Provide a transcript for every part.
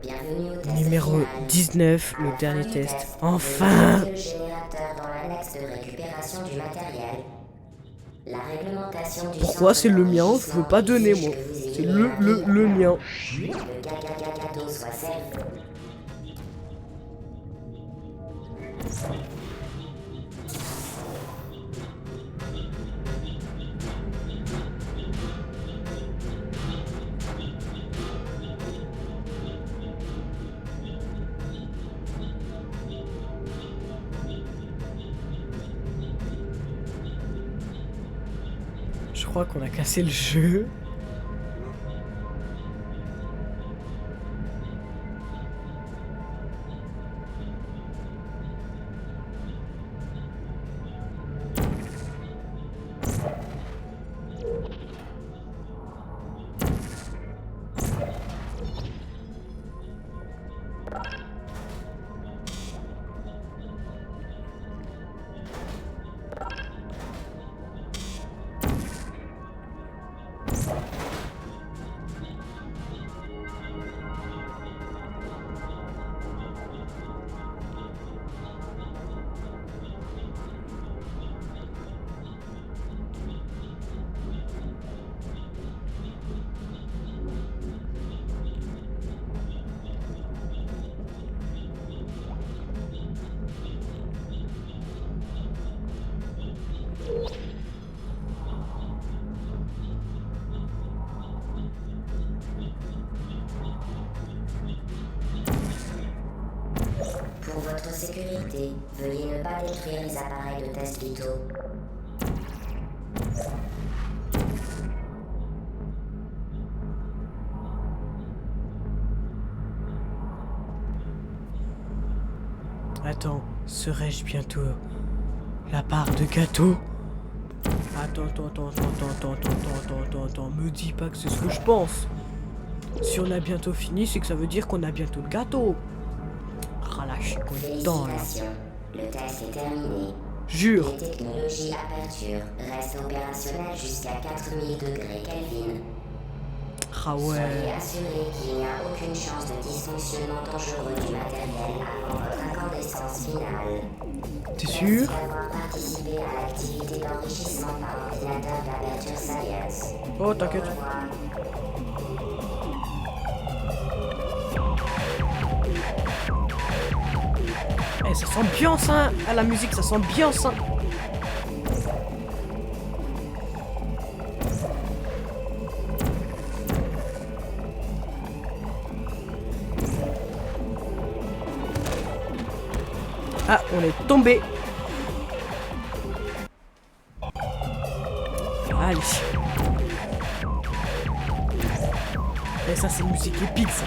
Bienvenue au test Numéro final. 19, À le la dernier fin du test. test, Enfin! veuillez utiliser le générateur dans l'annexe de récupération du matériel. La réglementation du Pourquoi centre c'est le mien? Je veux d'enrichissement pas donner, exige moi. que vous C'est ayez les mains vides. le mien. Le gâteau soit servi. Je crois qu'on a cassé le jeu. Pour votre sécurité, veuillez ne pas détruire les appareils de test vitaux. Attends, serais-je bientôt la part de gâteau? Attends, me dis pas que c'est ce que je pense. Si on a bientôt fini, c'est que ça veut dire qu'on a bientôt le gâteau. Ah là, je suis content là. Félicitations, le test est terminé. Jure. Les technologies Aperture restent opérationnelles jusqu'à 4000 degrés Kelvin. Ah Soyez ouais. assurés qu'il n'y a aucune chance de dysfonctionnement dangereux du matériel avant votre incandescence finale. T'es Merci sûr? d'avoir participé à l'activité d'enrichissement par ordinateur d'Aperture Science. Oh, t'inquiète. Au revoir. Eh, ça sent bien ça, à la musique, ça sent bien ça. Ah, on est tombé. Allez. Et ça, c'est une musique épique, ça.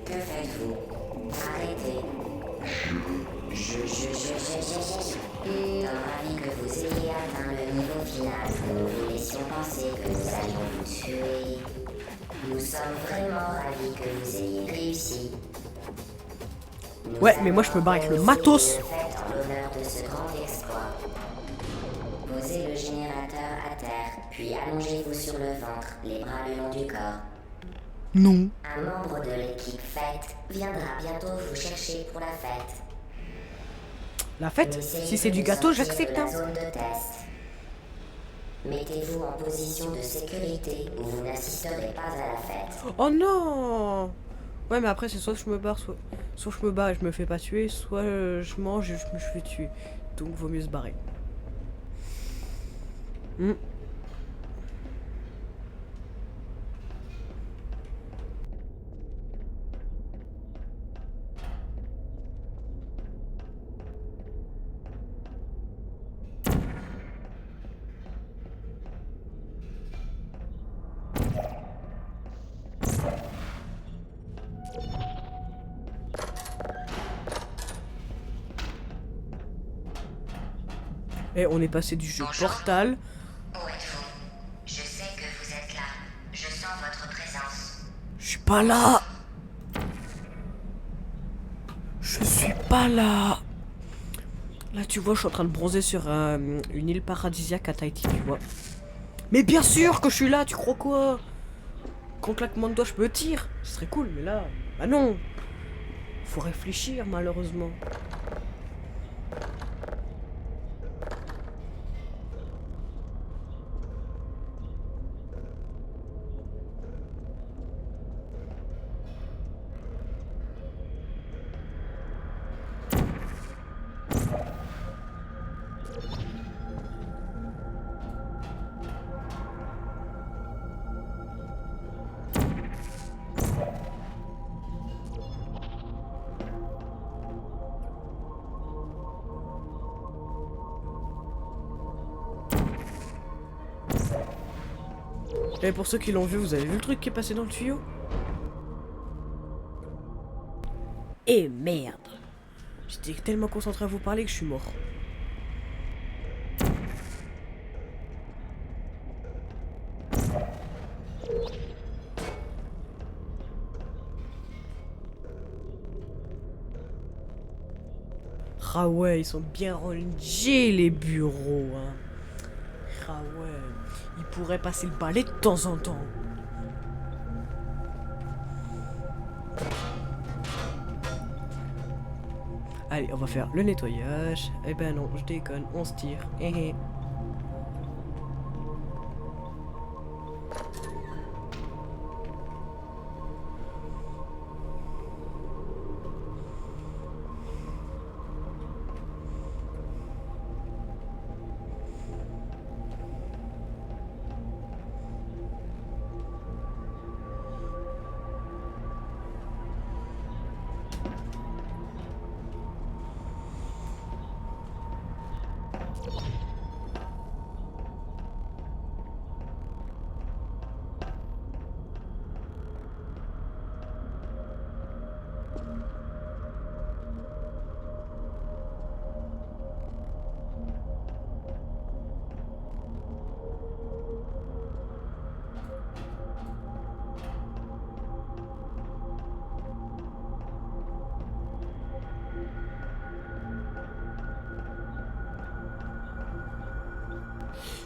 Que faites-vous? Arrêtez. Ravi que vous ayez atteint le niveau final. Nous vous laissions penser que nous allions vous tuer. Nous sommes vraiment ravis que vous ayez réussi. Nous Ouais, mais moi, je me barre avec le matos. allons célébrer le fait en l'honneur de ce grand exploit. Posez le générateur à terre, puis allongez-vous sur le ventre, les bras le long du corps. Non. Un membre de l'équipe fête viendra bientôt vous chercher pour la fête. La fête, Essayez si c'est de du gâteau, sortir j'accepte. de la Hein. zone de test. Mettez-vous en position de sécurité où vous n'assisterez pas à la fête. Oh non. Ouais, mais après, c'est soit je me barre, soit je me bats et je me fais pas tuer, soit je mange et je me fais tuer. Donc, vaut mieux se barrer. Hmm. Et on est passé du jeu Bonjour. Portal. Où êtes-vous? Je sais que vous êtes là. Je sens votre présence. Je suis pas là. Je suis pas là. Là, tu vois, je suis en train de bronzer sur une île paradisiaque à Tahiti, tu vois. Mais bien sûr que je suis là, tu crois quoi? Qu'en claquement de doigts, je me tire. Ce serait cool, mais là... Bah non. Faut réfléchir, malheureusement. Et pour ceux qui l'ont vu, vous avez vu le truc qui est passé dans le tuyau? Et merde. J'étais tellement concentré à vous parler que je suis mort. Ah ouais, ils sont bien rangés les bureaux, hein. Ah ouais, ils pourraient passer le balai de temps en temps. Allez, on va faire le nettoyage. Eh ben non, je déconne, on se tire. Hé hé.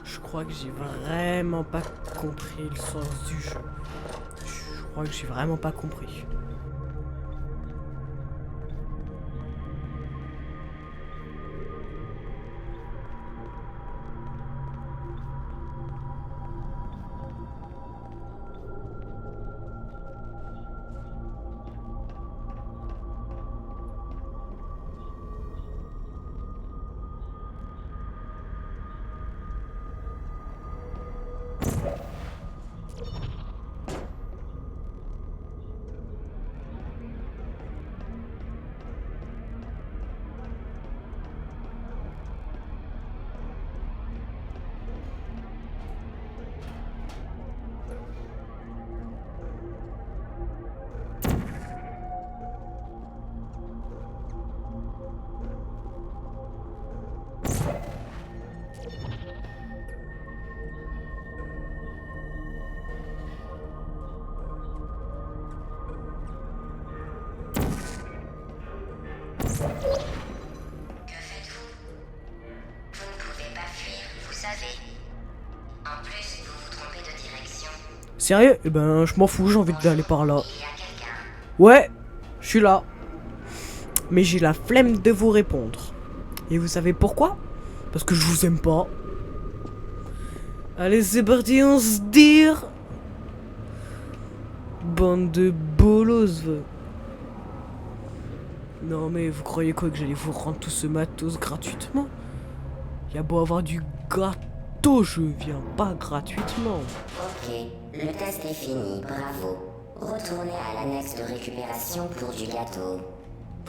Je crois que j'ai vraiment pas compris le sens du jeu. Je crois que j'ai vraiment pas compris. Que faites-vous? Vous ne pouvez pas fuir, vous savez. En plus, vous vous trompez de direction. Sérieux? Eh ben, je m'en fous, j'ai envie d'aller par là. Il y a quelqu'un. Ouais, je suis là. Mais j'ai la flemme de vous répondre. Et vous savez pourquoi? Parce que je vous aime pas. Allez, c'est parti, on se dire. Bande de bolos. Non mais vous croyez quoi, que j'allais vous rendre tout ce matos gratuitement? Y'a beau avoir du gâteau, je viens pas gratuitement. Ok, le test est fini, bravo. Retournez à l'annexe de récupération pour du gâteau.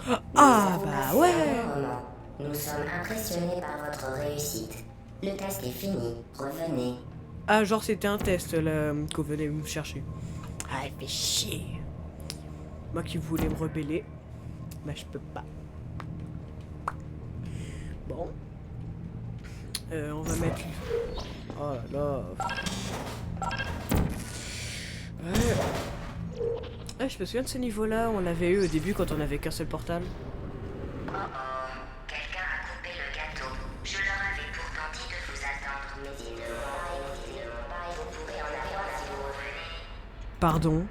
Ah Nous avons bah passé ouais. un bon moment. Nous sommes impressionnés par votre réussite. Le test est fini, revenez. Ah genre c'était un test là que vous venez me chercher. Ah fait chier. Moi qui voulais me rebeller. Bah je peux pas. Bon. On va mettre... Oh là là. Ouais. Ah, je me souviens de ce niveau-là, on l'avait eu au début quand on avait qu'un seul portal. Oh oh, quelqu'un a coupé le Pardon.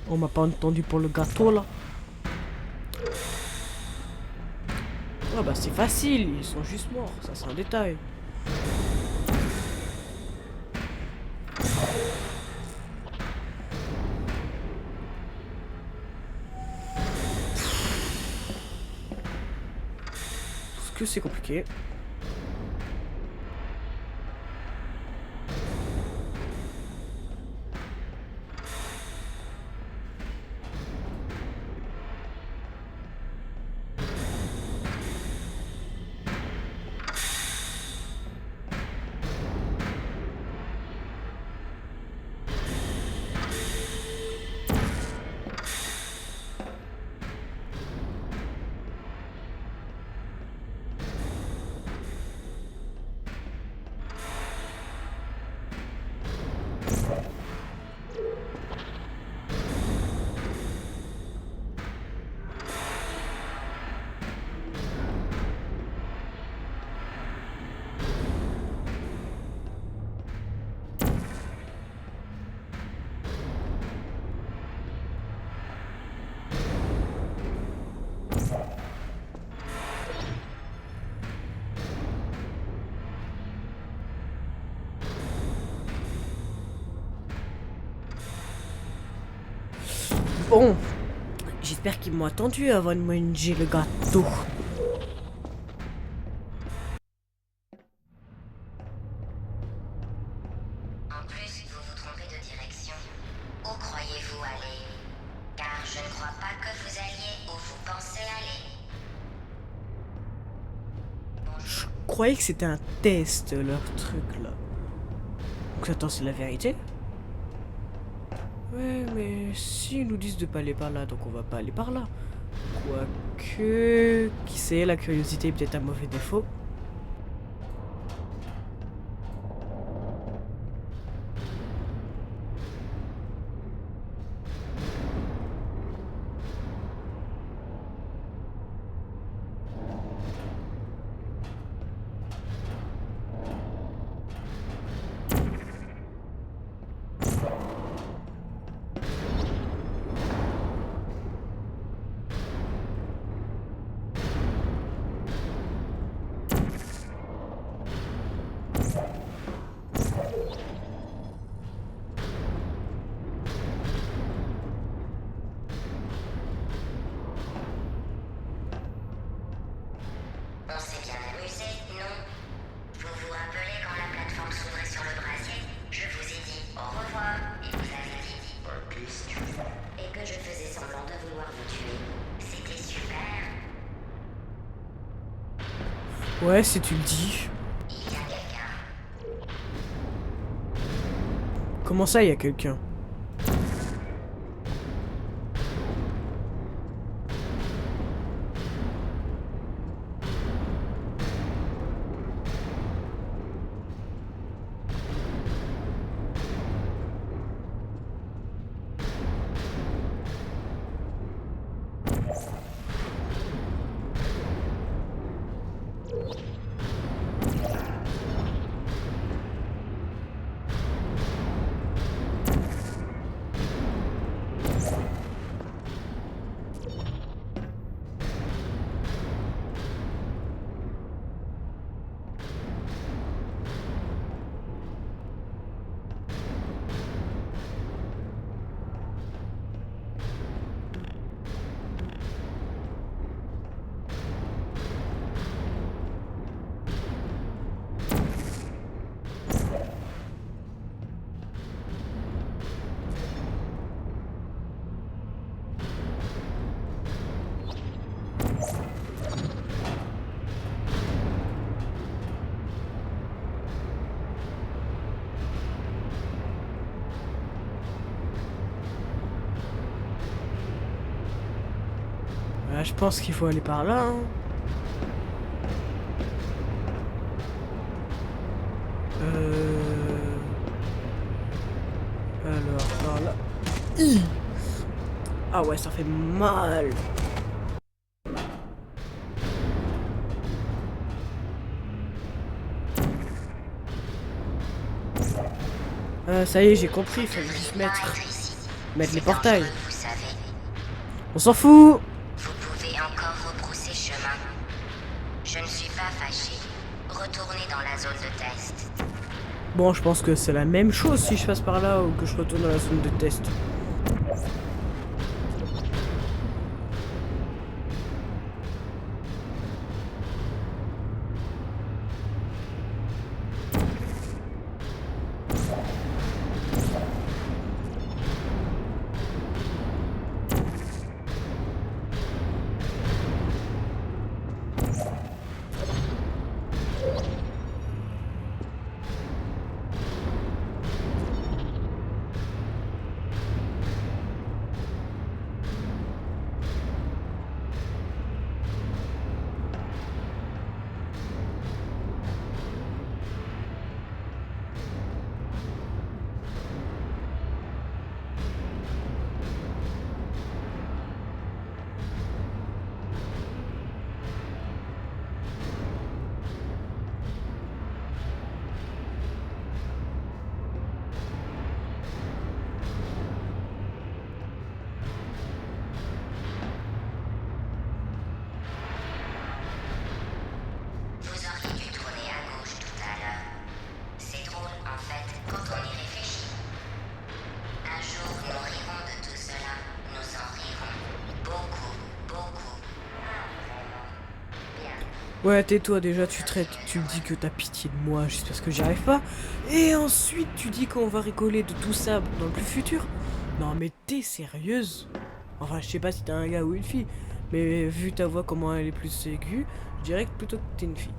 On m'a pas entendu pour le gâteau là. Ah bah c'est facile, ils sont juste morts, ça c'est un détail. Parce que c'est compliqué. Bon, j'espère qu'ils m'ont attendu avant de manger le gâteau. En plus, vous vous trompez de direction. Où croyez-vous aller? Car je ne crois pas que vous alliez où vous pensez aller. Je croyais que c'était un test, leur truc là. Donc attends, c'est la vérité? Ouais, mais si ils nous disent de pas aller par là, donc on va pas aller par là. Quoique, qui sait, la curiosité est peut-être un mauvais défaut. On s'est bien amusé, non? Vous vous rappelez quand la plateforme s'ouvrait sur le brasier? Je vous ai dit au revoir et vous avez dit pas question. Et que je faisais semblant de vouloir vous tuer. C'était super. Ouais, si tu le dis. Il y a quelqu'un. Comment ça, il y a quelqu'un? Je pense qu'il faut aller par là. Hein. Alors, par là. Ah ouais, ça fait mal. Ça y est, j'ai compris, il fallait juste mettre. Mettre les C'est portails. dangereux, vous savez. On s'en fout. Vous pouvez encore rebrousser chemin. Je ne suis pas fâché. Retournez dans la zone de test. Bon, je pense que c'est la même chose si je passe par là ou que je retourne dans la zone de test. Vous auriez dû tourner à gauche tout à l'heure. C'est drôle en fait quand on y réfléchit. Un jour nous rirons de tout cela. Nous en rirons. Beaucoup, beaucoup. Ah, vraiment. Bien. Ouais, tais-toi déjà, tu me dis que t'as pitié de moi juste parce que j'y arrive pas. Et ensuite, tu dis qu'on va rigoler de tout ça dans le plus futur. Non, mais t'es sérieuse? Enfin, je sais pas si t'es un gars ou une fille, mais vu ta voix, comment elle est plus aiguë, je dirais que plutôt que t'es une fille.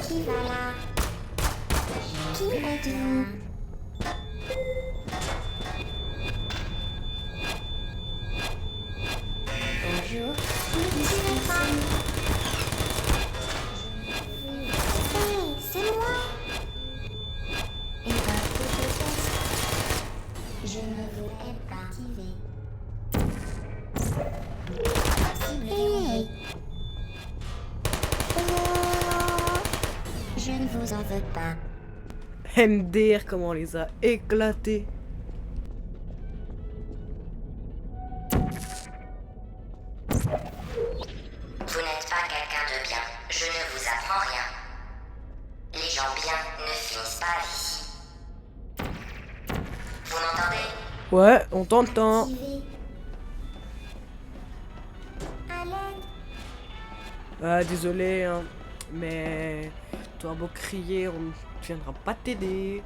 Qui va là? Qui êtes-vous? Bonjour. Qui est là? Hey, c'est moi. Et ben, je ne vous ai pas activé. Hey. Je ne vous en veux pas. MDR, comment on les a éclatés. Vous n'êtes pas quelqu'un de bien. Je ne vous apprends rien. Les gens bien ne finissent pas ici. Vous m'entendez? Ouais, on t'entend. À l'aide. Ah, désolé, hein, mais toi beau crier, on ne viendra pas t'aider.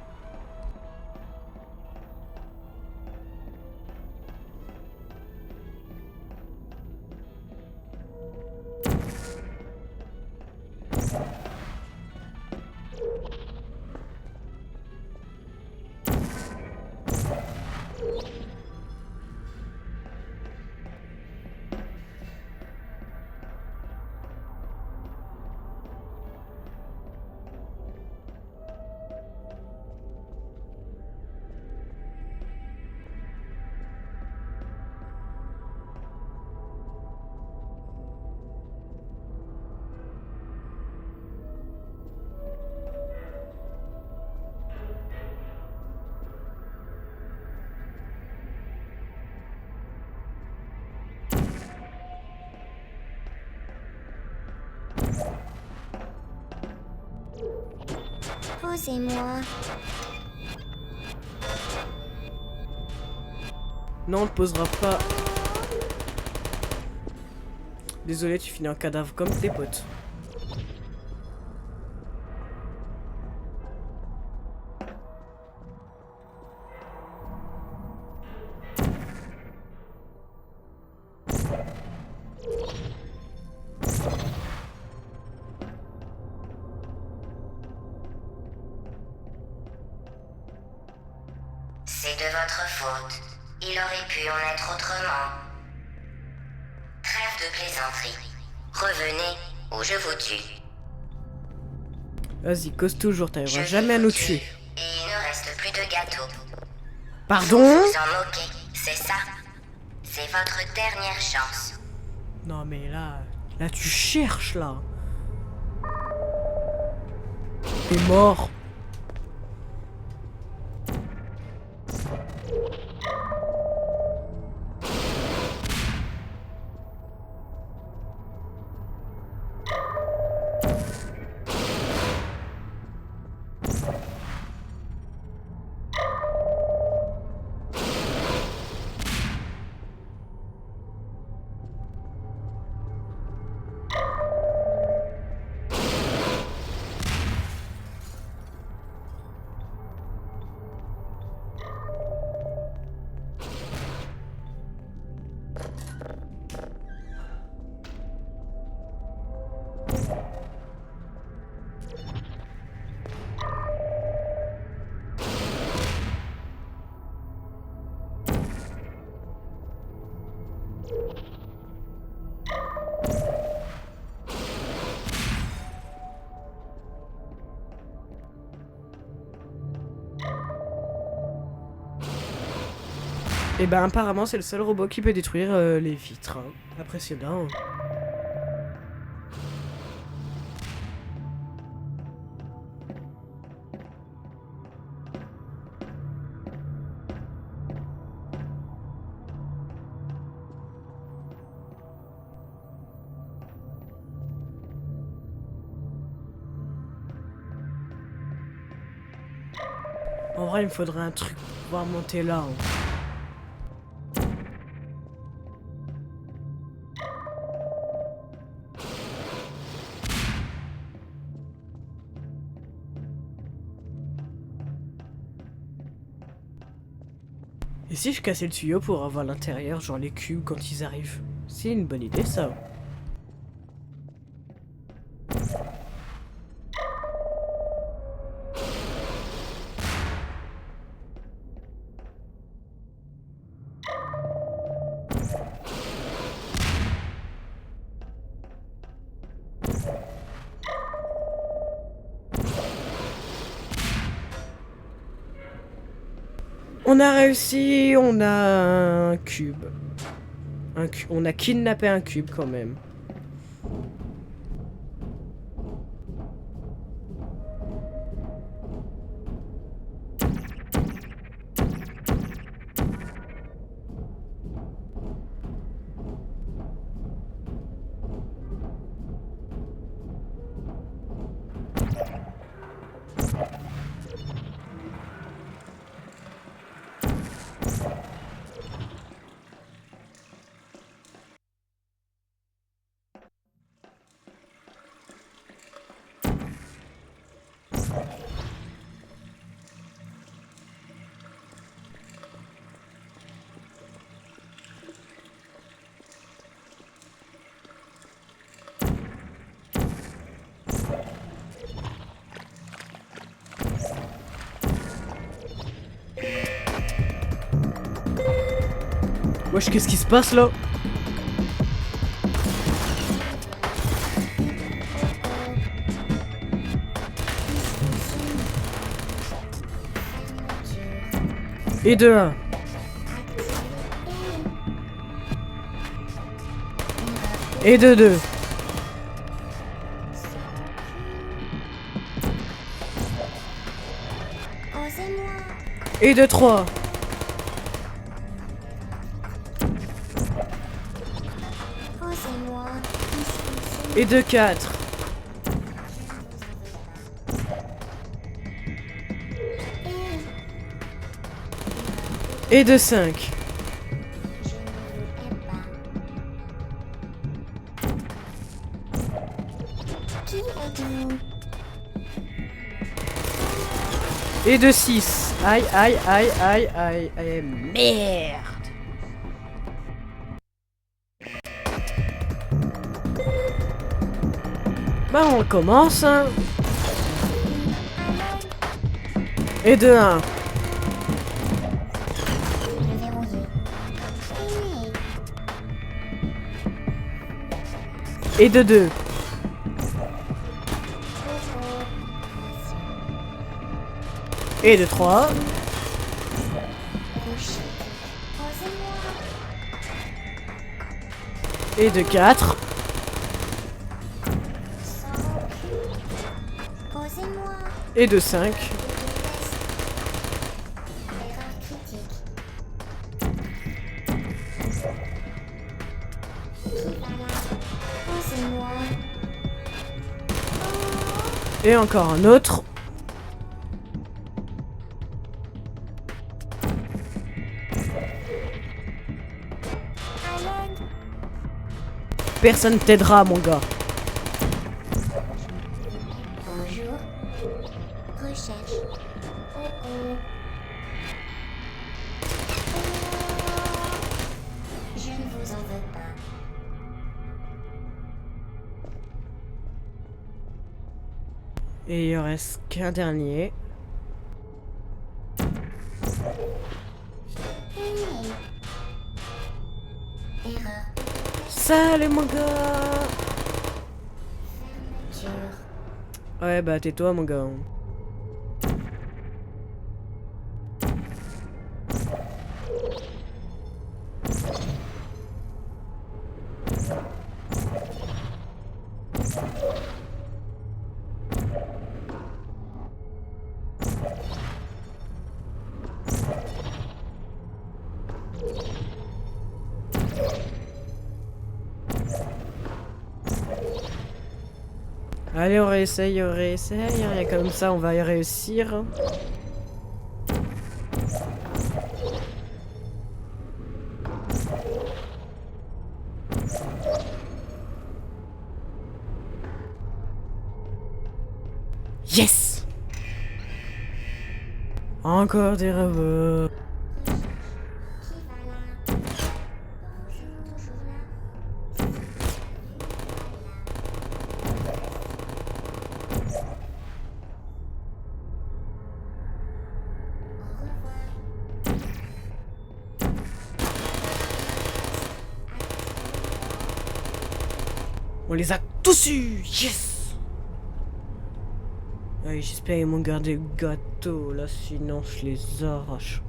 Posez-moi. Non, on te posera pas. Désolé, tu finis un cadavre comme tes potes. C'est de votre faute. Il aurait pu en être autrement. Trêve de plaisanterie. Revenez ou je vous tue. Vas-y, cause toujours, t'arriveras Je jamais à vais nous vous tuer. tuer. Et il ne reste plus de gâteau. Pardon? Vous vous en moquez, c'est ça. C'est votre dernière chance. Non mais là tu cherches là. T'es mort. Et ben apparemment c'est le seul robot qui peut détruire les vitres. Hein. Impressionnant. En vrai, il me faudrait un truc pour pouvoir monter là. Hein. Et si je cassais le tuyau pour avoir l'intérieur, genre les cubes quand ils arrivent? C'est une bonne idée ça. On a réussi, on a un cube. On a kidnappé un cube quand même. Wesh, qu'est-ce qui se passe là? Et de 1. Et de 2. Et de 3. Et de 4. Et de 5. Et de 6. Aïe, aïe, aïe, aïe, aïe, aïe, merde. Bah on commence. Hein. Et de 1. Et de 2. Et de 3. Et de 4. Et de 5. Et encore un autre. Personne t'aidera, mon gars. Bonjour. Recherche. Je ne vous en veux pas. Et il en reste qu'un dernier. Erreur. Salut, mon gars. Fermeture. Ouais, bah tais-toi, mon gars. Allez, on réessaye, rien comme ça, on va y réussir. Yes! Encore des robots. Qui va là? Bonjour, toujours là. Au revoir. On les a tous eus! Yes! Allez, j'espère qu'ils m'ont gardé le gâteau, là, sinon je les arrache.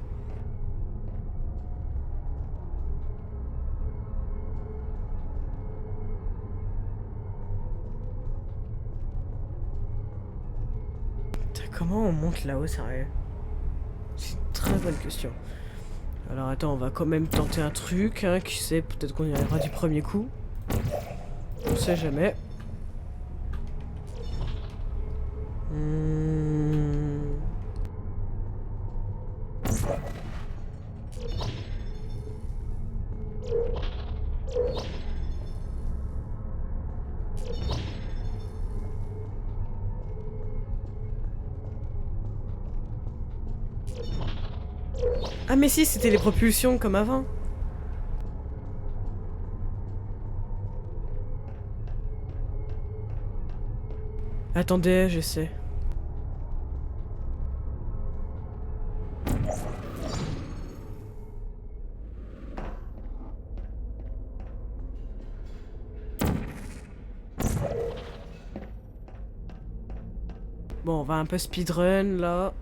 Putain, comment on monte là-haut, sérieux? C'est une très bonne question. Alors attends, on va quand même tenter un truc, hein, qui sait, peut-être qu'on y arrivera du premier coup. On sait jamais. Ah mais si, c'était les propulsions comme avant. Attendez, j'essaie. Bon, on va un peu speedrun là.